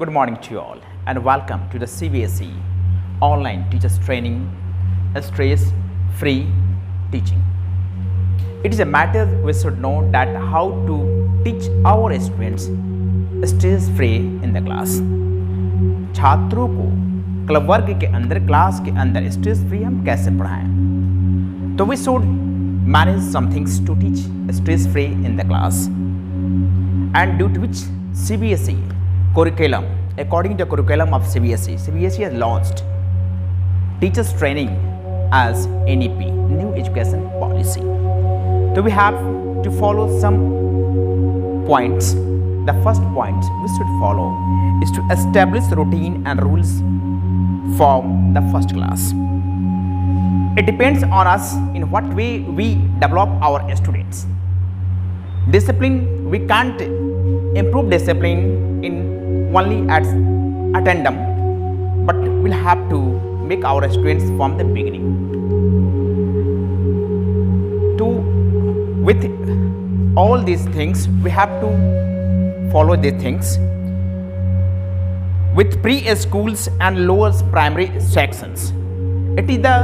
Good morning to you all and welcome to the CBSE online teachers training stress free teaching. It is a matter we should know that how to teach our students stress free in the class. छात्रों को club वर्ग के अंदर class के अंदर stress free हम कैसे पढ़ाएं, तो we should manage some things to teach stress free in the class and due to which CBSE curriculum, according to the curriculum of CBSE has launched teachers training as NEP, new education policy. So we have to follow some points. The first point we should follow is to establish routine and rules for the first class. It depends on us in what way we develop our students. Discipline, we can't improve discipline in only at addendum, but we'll have to make our students from the beginning. With all these things, we have to follow these things. With pre-schools and lower primary sections, it is the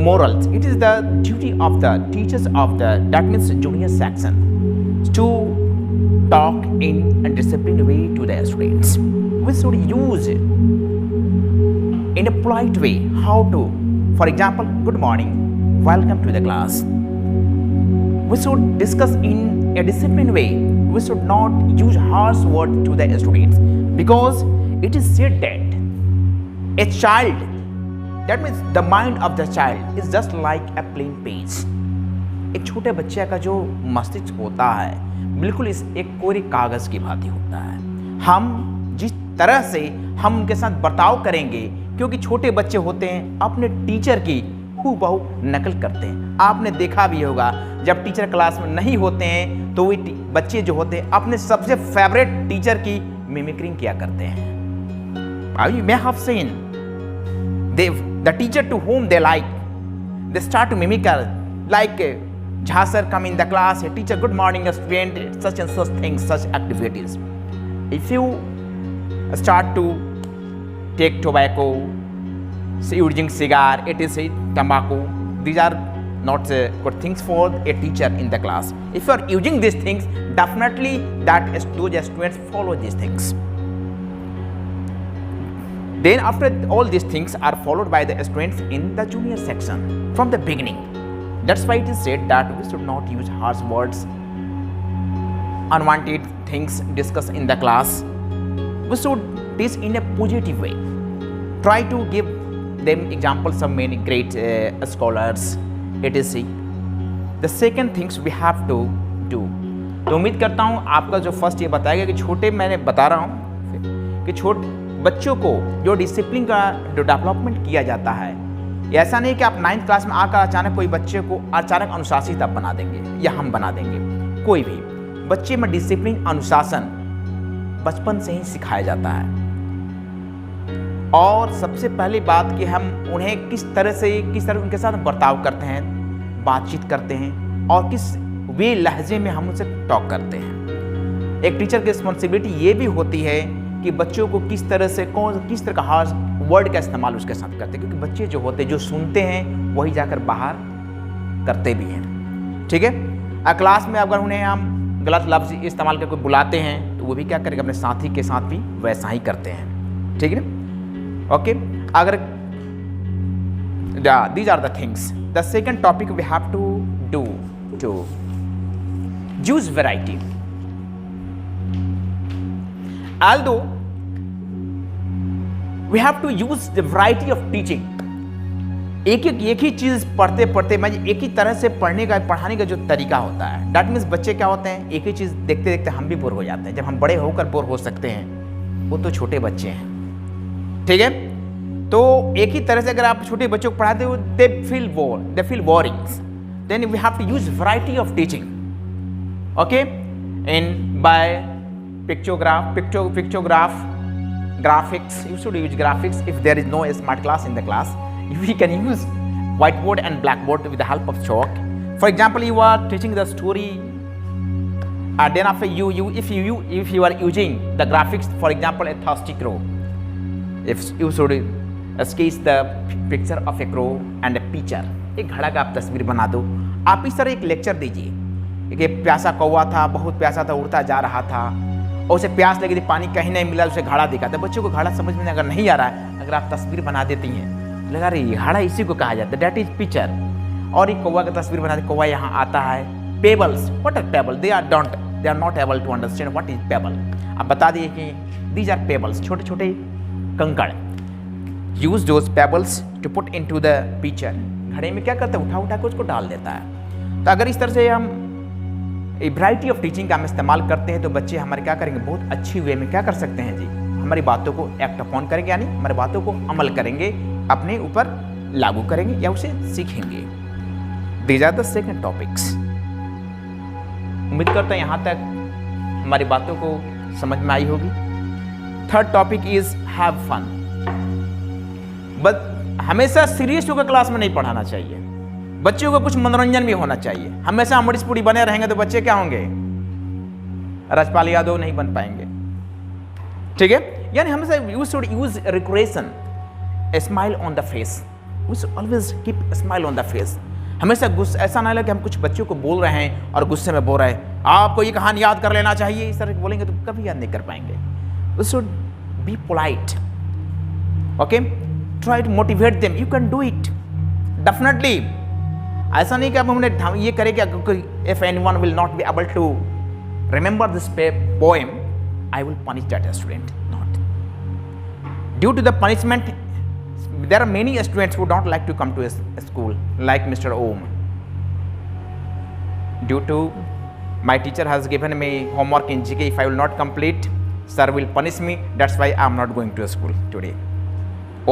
morals, it is the duty of the teachers of the, that means junior section, to talk in a disciplined way to the students. We should use in a polite way how to, for example, good morning, welcome to the class. We should discuss in a disciplined way. We should not use harsh words to the students, because it is said that a child, that means the mind of the child is just like a plain page. एक छोटे बच्चे का जो मस्तिष्क होता है बिल्कुल इस एक कोरे कागज की भांति होता है. हम जिस तरह से हम उनके साथ बर्ताव करेंगे, क्योंकि छोटे बच्चे होते हैं अपने टीचर की हूबहू नकल करते हैं. आपने देखा भी होगा जब टीचर क्लास में नहीं होते हैं तो वे बच्चे जो होते हैं अपने सबसे फेवरेट टीचर की मिमिक्रिंग किया करते हैं. You may have seen the teacher to whom they like, they start to mimic like Jha sir come in the class, a teacher, good morning student, such and such things, such activities. If you start to take tobacco, using cigar, it is tobacco, these are not good things for a teacher in the class. If you are using these things, definitely that those students follow these things. Then after all these things are followed by the students in the junior section from the beginning. That's why it is said that we should not use harsh words, unwanted things discussed in the class. We should teach in a positive way. Try to give them examples of many great scholars, etc. The second things we have to do. तो उम्मीद करता हूँ आपका जो first ये बताएगा कि छोटे, मैंने बता रहा हूँ कि बच्चों को जो डिसिप्लिन का जो डेवलपमेंट किया जाता है, ऐसा नहीं कि आप 9th क्लास में आकर अचानक कोई बच्चे को अचानक अनुशासित आप बना देंगे या हम बना देंगे. कोई भी बच्चे में डिसिप्लिन, अनुशासन बचपन से ही सिखाया जाता है. और सबसे पहली बात कि हम उन्हें किस तरह उनके साथ बर्ताव करते हैं, बातचीत करते हैं और किस वे लहजे में हम उनसे टॉक करते हैं. एक टीचर की रिस्पॉन्सिबिलिटी ये भी होती है कि बच्चों को किस तरह का हार्श वर्ड का इस्तेमाल उसके साथ करते हैं, क्योंकि बच्चे जो होते हैं जो सुनते हैं वही जाकर बाहर करते भी हैं. ठीक है, क्लास में अगर उन्हें हम गलत लफ्ज़ इस्तेमाल करके बुलाते हैं तो वो भी क्या करेंगे, अपने साथी के साथ भी वैसा ही करते हैं. ठीक है ना, ओके. अगर these are the things. The second topic we have to do to use variety. Although we have to use the variety of teaching. एक ही चीज़ पढ़ते पढ़ते एक ही तरह से पढ़ाने का जो तरीका होता है, डैट मीन्स बच्चे क्या होते हैं, एक ही चीज़ देखते देखते हम भी बोर हो जाते हैं. जब हम बड़े होकर बोर हो सकते हैं, वो तो छोटे बच्चे हैं. ठीक है, तो एक ही तरह से अगर आप छोटे बच्चों को पढ़ाते हो, they feel boring. Then we have to use variety of teaching. Okay, in by pictograph, graphics. You should use graphics. If there is no smart class in the class, we can use whiteboard and blackboard with the help of chalk. For example, you are teaching the story then after if you are using the graphics, for example a thirsty crow, if you should sketch the picture of a crow and a pitcher, एक घड़ा का आप तस्वीर बना दो। आप इस तरह एक लेक्चर दीजिए कि प्यासा कौवा था, बहुत प्यासा था, उड़ता जा रहा था और उसे प्यास लगी थी, पानी कहीं नहीं मिला, उसे घड़ा दिखा। तो बच्चों को घड़ा समझ में अगर नहीं आ रहा है, अगर आप तस्वीर बना देती हैं तो लगा रही घड़ा इसी को कहा जाता है, दैट इज पिक्चर। और एक कौवा का तस्वीर बना दी, कौवा यहाँ आता है। Pebbles, what are pebble, they are not able to understand what is pebble. आप बता दिए कि दीज आर पेबल्स, छोटे छोटे कंकड़। Use those pebbles to put into the picture. घड़े में क्या करता है, उठा उठा के उसको डाल देता है। तो अगर इस तरह से हम ए वैरायटी ऑफ टीचिंग का हम इस्तेमाल करते हैं तो बच्चे हमारे क्या करेंगे, बहुत अच्छी वे में क्या कर सकते हैं जी, हमारी बातों को एक्ट अपॉन करेंगे, यानी हमारी बातों को अमल करेंगे, अपने ऊपर लागू करेंगे या उसे सीखेंगे। These are the second topics. उम्मीद करता हूं यहाँ तक हमारी बातों को समझ में आई होगी। Third topic is have fun. But हमेशा सीरियस होकर क्लास में नहीं पढ़ाना चाहिए, बच्चों को कुछ मनोरंजन भी होना चाहिए। हमेशा अमरीश पुरी बने रहेंगे तो बच्चे क्या होंगे, राजपाल यादव नहीं बन पाएंगे। ठीक है, यानी हमेशा you should use recreation, smile on the face, we should always keep smile on the face. हमेशा गुस्सा, ऐसा ना लगे हम कुछ बच्चों को बोल रहे हैं और गुस्से में बोल रहे हैं, आपको ये कहानी याद कर लेना चाहिए, इस तरह बोलेंगे तो कभी याद नहीं कर पाएंगे। We should be polite, okay, try to motivate them, you can do it definitely. ऐसा नहीं कि अब हमने ये करें कि if anyone will not be able to remember this poem, I will punish that student, not due to the punishment. There are many students who don't like to come to a school, like Mr. Om. Due to my teacher has given me homework in GK, if I will not complete, sir will punish me. That's why I am not going to school today.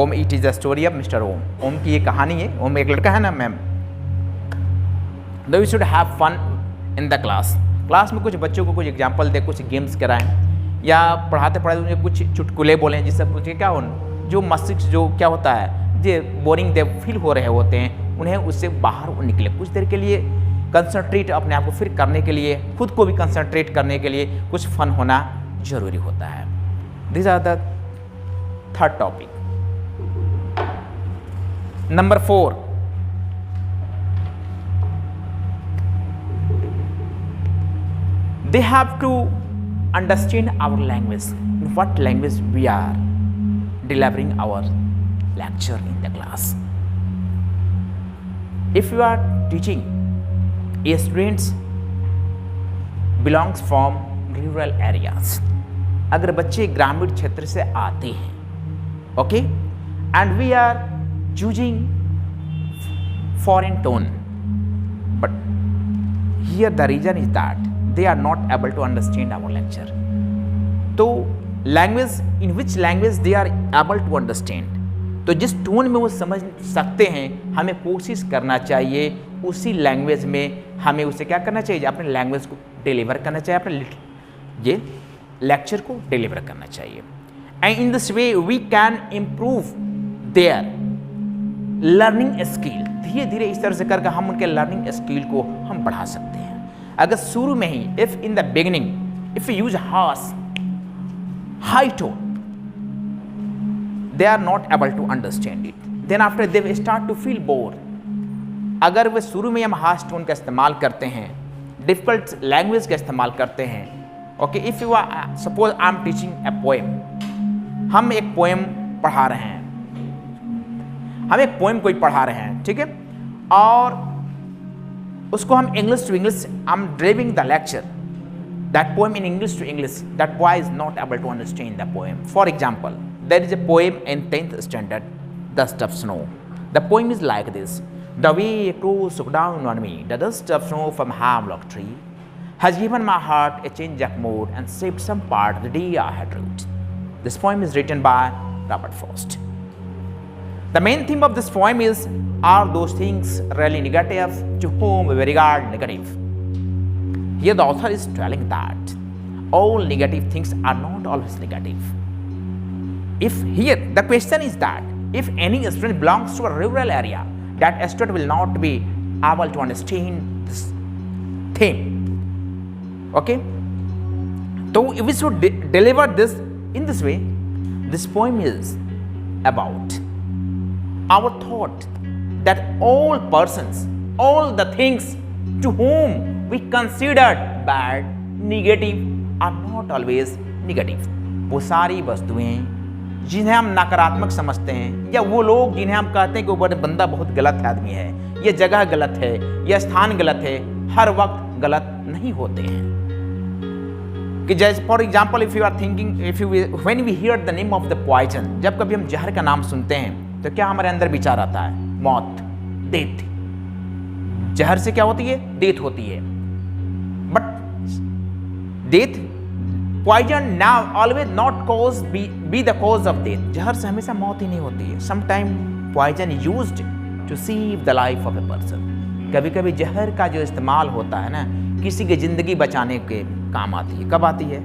Om, it is the story of Mr. Om. Om की ये कहानी है। Om एक लड़का है ना ma'am. Though we should have fun in the class. Class में कुछ बच्चों को कुछ एग्जाम्पल दे, कुछ गेम्स कराएं या पढ़ाते पढ़ाते उन्हें कुछ चुटकुले बोलें, जिससे पूछे क्या हो, जो मस्तिष्क जो क्या होता है, जो बोरिंग दे फील हो रहे होते हैं, उन्हें उससे बाहर निकले कुछ देर के लिए, कंसंट्रेट अपने आप को फिर करने के लिए, खुद को भी कंसंट्रेट करने के लिए कुछ फन होना जरूरी होता है। This are the third topic. Number 4, they have to understand our language, what language we are delivering our lecture in the class. If you are teaching a students belongs from rural areas, अगर बच्चे ग्रामीण क्षेत्र से आते हैं, okay, and we are using foreign tone, but here the reason is that they are not able to understand our lecture. तो language, in which language they are able to understand, तो जिस टोन में वो समझ सकते हैं, हमें कोशिश करना चाहिए उसी लैंग्वेज में हमें उसे क्या करना चाहिए, अपने लैंग्वेज को डिलीवर करना चाहिए, अपने ये लेक्चर को डिलीवर करना चाहिए। And in this way we can improve their learning skill. धीरे धीरे इस तरह से करके हम उनके लर्निंग स्किल को हम बढ़ा सकते हैं। अगर शुरू में ही, if in the beginning if you use harsh high tone, they are not able to understand it. Then after they start to feel bored. अगर वे शुरू में हम हार्श टोन का इस्तेमाल करते हैं, डिफिकल्ट लैंग्वेज का इस्तेमाल करते हैं, okay, if you are suppose I am teaching a poem, हम एक पोएम पढ़ा रहे हैं, हम एक पोएम कोई पढ़ा रहे हैं, ठीक है, और उसको हम English to English, I am driving the lecture, that poem in English to English, that boy is not able to understand the poem. For example, there is a poem in 10th standard, Dust of Snow. The poem is like this: the way a crow took down on me, the dust of snow from hemlock tree, has given my heart a change of mood and shaped some part the day I had wrote. This poem is written by Robert Frost. The main theme of this poem is, are those things really negative to whom we regard negative? Here the author is telling that all negative things are not always negative. If here the question is that if any student belongs to a rural area, that student will not be able to understand this theme. Okay, so we should deliver this in this way. This poem is about our thought that all persons, all the things to whom we considered bad, negative, are not always negative. वो सारी वस्तुएं जिन्हें हम नकारात्मक समझते हैं, या वो लोग जिन्हें हम कहते हैं कि वो बंदा बहुत गलत आदमी है, ये जगह गलत है, यह स्थान गलत है, हर वक्त गलत नहीं होते हैं। कि जैसे for example if you are thinking, if you when we hear the name of the poison, जब कभी हम जहर का नाम सुनते हैं तो क्या हमारे अंदर विचार आता है? मौत, डेथ। जहर से क्या होती है? डेथ होती है। But death, poison now always not cause be the cause of death. जहर से हमेशा मौत ही नहीं होती है। Sometime poison used to save the life of a person. कभी कभी जहर का जो इस्तेमाल होता है ना, किसी की जिंदगी बचाने के काम आती है। कब आती है?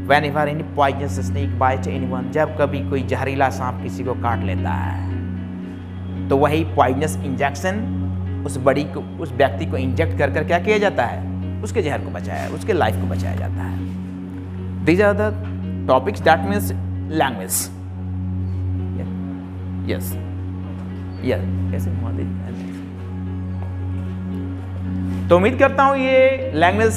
Whenever any poisonous snake bites anyone, जब कभी कोई जहरीला सांप किसी को काट लेता है तो वही पॉइजनस इंजेक्शन उस व्यक्ति को इंजेक्ट कर कर क्या किया जाता है? उसके जहर को बचाया, उसके लाइफ को बचाया जाता है। These are the topics, that means language. Yes. ऐसे तो उम्मीद करता हूँ ये लैंग्वेज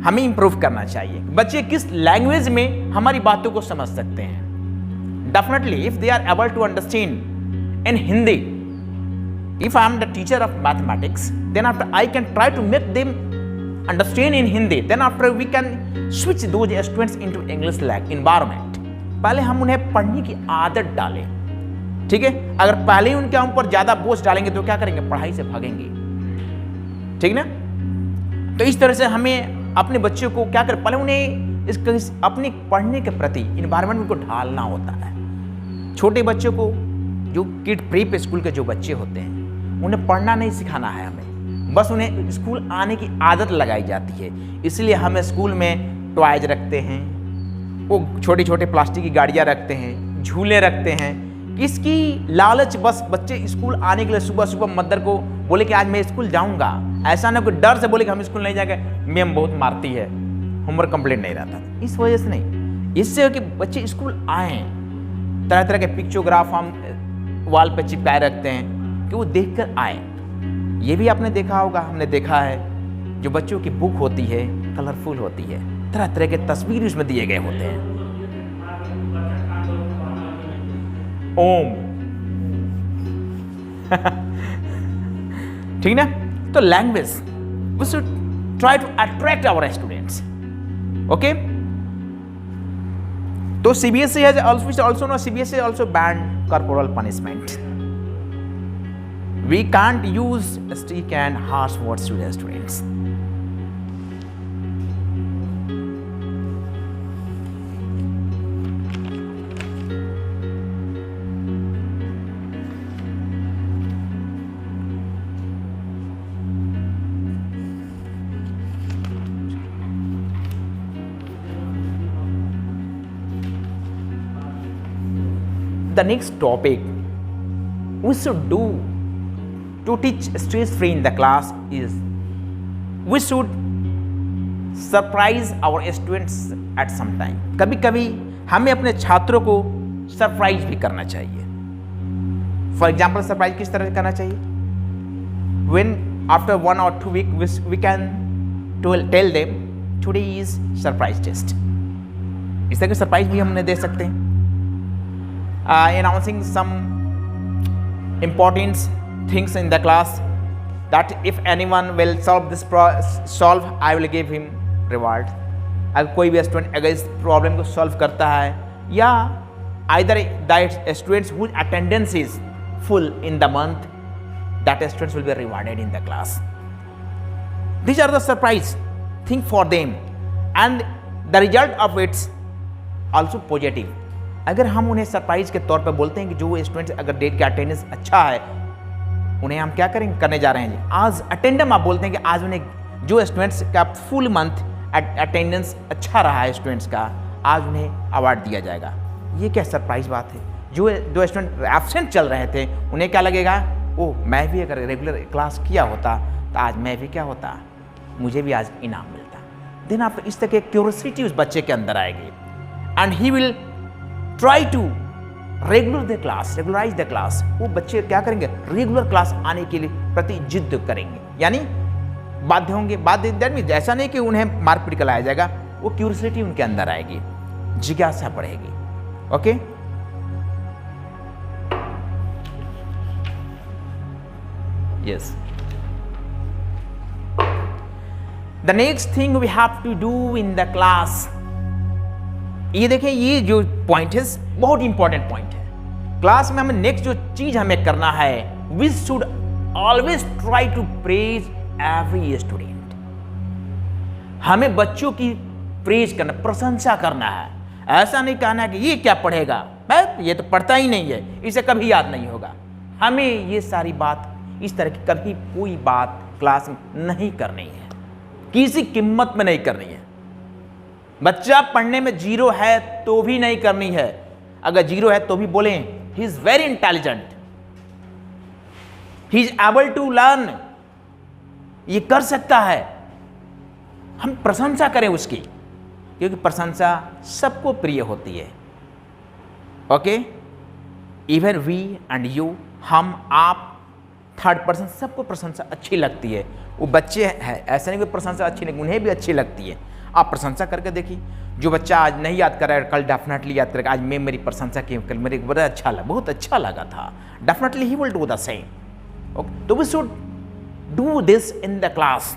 हमें इंप्रूव करना चाहिए। बच्चे किस लैंग्वेज में हमारी बातों को समझ सकते हैं? Definitely if they are able to understand in Hindi, if I am the teacher of mathematics, then after I can try to make them understand in Hindi, then after we can switch those students into English environment. पहले हम उन्हें पढ़ने की आदत डालें, ठीक है? अगर पहले ही उनके ऊपर ज्यादा बोझ डालेंगे तो क्या करेंगे? पढ़ाई से भागेंगे, ठीक ना? तो इस तरह से हमें अपने बच्चों को क्या कर, पहले उन्हें अपने पढ़ने के प्रति इन्वायरमेंट को ढालना होता है। छोटे बच्चों को, जो किड प्रीप स्कूल के जो बच्चे होते हैं, उन्हें पढ़ना नहीं सिखाना है हमें, बस उन्हें स्कूल आने की आदत लगाई जाती है। इसलिए हम स्कूल में टॉयज रखते हैं, वो छोटी छोटे प्लास्टिक की गाड़ियाँ रखते हैं, झूले रखते हैं। इसकी लालच बस बच्चे स्कूल आने के लिए सुबह सुबह मदर को बोले कि आज मैं स्कूल जाऊंगा, ऐसा ना कोई डर से बोले कि हम स्कूल नहीं जाएंगे, मैम बहुत मारती है, होमवर्क कंप्लीट नहीं रहता। इस वजह से नहीं, इससे कि बच्चे स्कूल आए, तरह तरह के पिक्चोग्राफ हम वॉल पे चिपकाए रखते हैं कि वो देखकर आए। ये भी आपने देखा होगा, हमने देखा है, जो बच्चों की बुक होती है कलरफुल होती है, तरह तरह के तस्वीर उसमें दिए गए होते हैं। ओम ठीक ना? तो language we should try to attract our students, okay? तो CBSE has also no, CBSE also banned corporal punishment. We can't use strict and harsh words to the students. The next topic we should do to teach stress free in the class is we should surprise our students at some time. कभी कभी हमें अपने छात्रों को surprise भी करना चाहिए। For example तरह किस तरह करना चाहिए? When after 1 or 2 weeks we can tell them today is surprise test. इस तरह के सरप्राइज भी हमने दे सकते हैं। Announcing some important things in the class, that if anyone will solve I will give him reward. अगर कोई भी स्टूडेंट अगर इस प्रॉब्लम को सॉल्व करता है, या either that students whose attendance is full in the month, that students will be rewarded in the class. These are the surprise thing for them, and the result of it's also positive. अगर हम उन्हें surprise के तौर पर बोलते हैं कि जो स्टूडेंट्स अगर डेट का अटेंडेंस अच्छा है, उन्हें हम क्या करने जा रहे हैं जी? आज अटेंडम आप बोलते हैं कि आज उन्हें जो स्टूडेंट्स का फुल मंथ अटेंडेंस अच्छा रहा है स्टूडेंट्स का, आज उन्हें अवार्ड दिया जाएगा। ये क्या सरप्राइज बात है? जो स्टूडेंट एब्सेंट चल रहे थे उन्हें क्या लगेगा? ओह, मैं भी अगर रेगुलर क्लास किया होता तो आज मैं भी क्या होता, मुझे भी आज इनाम मिलता। देन आप इस तरह की क्यूरियोसिटी उस बच्चे के अंदर आएगी and he will try to regularise the class. वो बच्चे क्या करेंगे, रेगुलर क्लास आने के लिए प्रति जिद करेंगे, यानी बाध्य होंगे। बाध्य दैट मीन्स ऐसा नहीं कि उन्हें मार्क पीट कर लाया जाएगा, वो क्यूरियोसिटी उनके अंदर आएगी, जिज्ञासा बढ़ेगी। Okay, yes. The next thing we have to do in the class, ये देखें, ये जो पॉइंट है बहुत इंपॉर्टेंट पॉइंट है। क्लास में हमें नेक्स्ट जो चीज हमें करना है, we should always try to praise every student. हमें बच्चों की प्रेज करना, प्रशंसा करना है। ऐसा नहीं कहना है कि ये क्या पढ़ेगा, ये तो पढ़ता ही नहीं है, इसे कभी याद नहीं होगा। हमें ये सारी बात, इस तरह की कभी कोई बात क्लास में नहीं करनी है, किसी कीमत में नहीं करनी है। बच्चा पढ़ने में जीरो है तो भी नहीं करनी है। अगर जीरो है तो भी बोलें he is very intelligent, he is able to learn, ये कर सकता है। हम प्रशंसा करें उसकी, क्योंकि प्रशंसा सबको प्रिय होती है। Okay, even we and you, हम, आप, थर्ड पर्सन, सबको प्रशंसा अच्छी लगती है। वो बच्चे हैं, ऐसा नहीं कि प्रशंसा अच्छी नहीं, उन्हें भी अच्छी लगती है। आप प्रशंसा करके देखिए। जो बच्चा आज नहीं याद कर रहा है, कल डेफिनेटली याद करेगा। आज मैं मेरी प्रशंसा की, कल मेरे बड़ा अच्छा लगा, बहुत अच्छा लगा था, definitely he will do the same. Okay, तो we should do this in the class,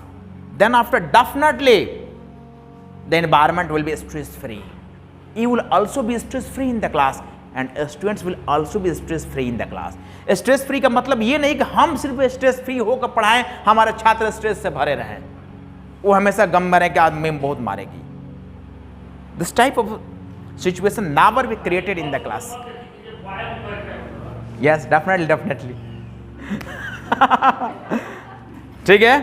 then after definitely the environment will be stress free, you will also be stress free in the class and students will also be stress free in the class. Stress free का मतलब ये नहीं कि हम सिर्फ stress free होकर पढ़ाएं, हमारे छात्र स्ट्रेस से भरे रहें, वो हमेशा गम में रहे कि आज मैम बहुत मारेगी। This type of situation never be created in the class. Yes, definitely ठीक है।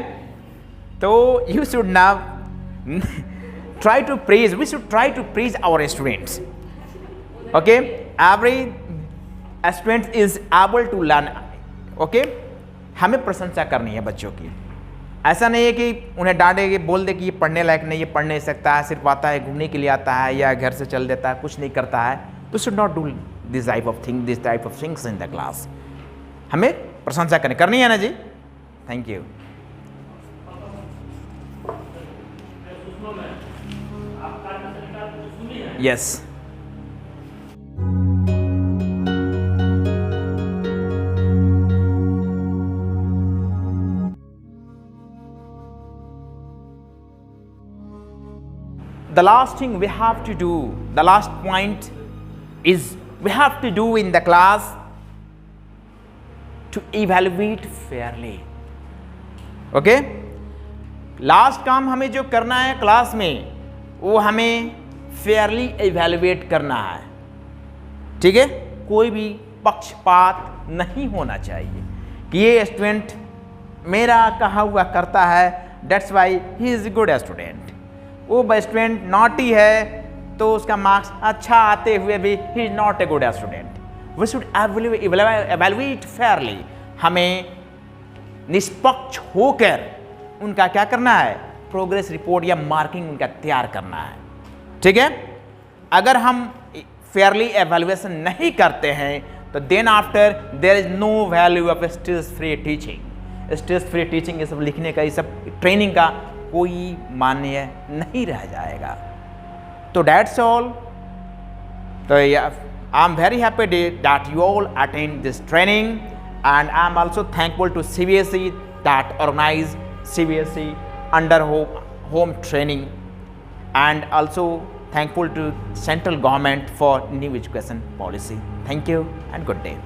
तो you should now try to praise, we should try to praise our students. Okay, every student is able to learn. Okay, हमें प्रशंसा करनी है बच्चों की। ऐसा नहीं है कि उन्हें डांटे कि बोल दे कि ये पढ़ने लायक नहीं, ये पढ़ नहीं सकता है, सिर्फ आता है घूमने के लिए आता है या घर से चल देता है, कुछ नहीं करता है। तो should not do this type of things in the class. हमें प्रशंसा करनी है ना जी। Thank you. Yes. The last thing we have to do, the last point is we have to do in the class to evaluate fairly. Okay? Last काम हमें जो करना है क्लास में, वो हमें फेयरली एवेल्युएट करना है। ठीक है, कोई भी पक्षपात नहीं होना चाहिए कि ये स्टूडेंट मेरा कहा हुआ करता है, that's why he is good student. वो स्टूडेंट नॉटी है तो उसका मार्क्स अच्छा आते हुए भी he is not a good student. We should evaluate fairly. हमें निष्पक्ष होकर उनका क्या करना है, प्रोग्रेस रिपोर्ट या मार्किंग उनका तैयार करना है। ठीक है, अगर हम फेयरली एवेल्युएशन नहीं करते हैं तो then after there is no value of stress free teaching. Stress free teaching ये सब लिखने का, ये सब ट्रेनिंग का कोई मान्य नहीं रह जाएगा। तो दैट्स ऑल। तो I am very happy that you all attend this training and I am also thankful to CBSE that organise CBSE under home training, and also thankful to central government for new education policy. Thank you and good day.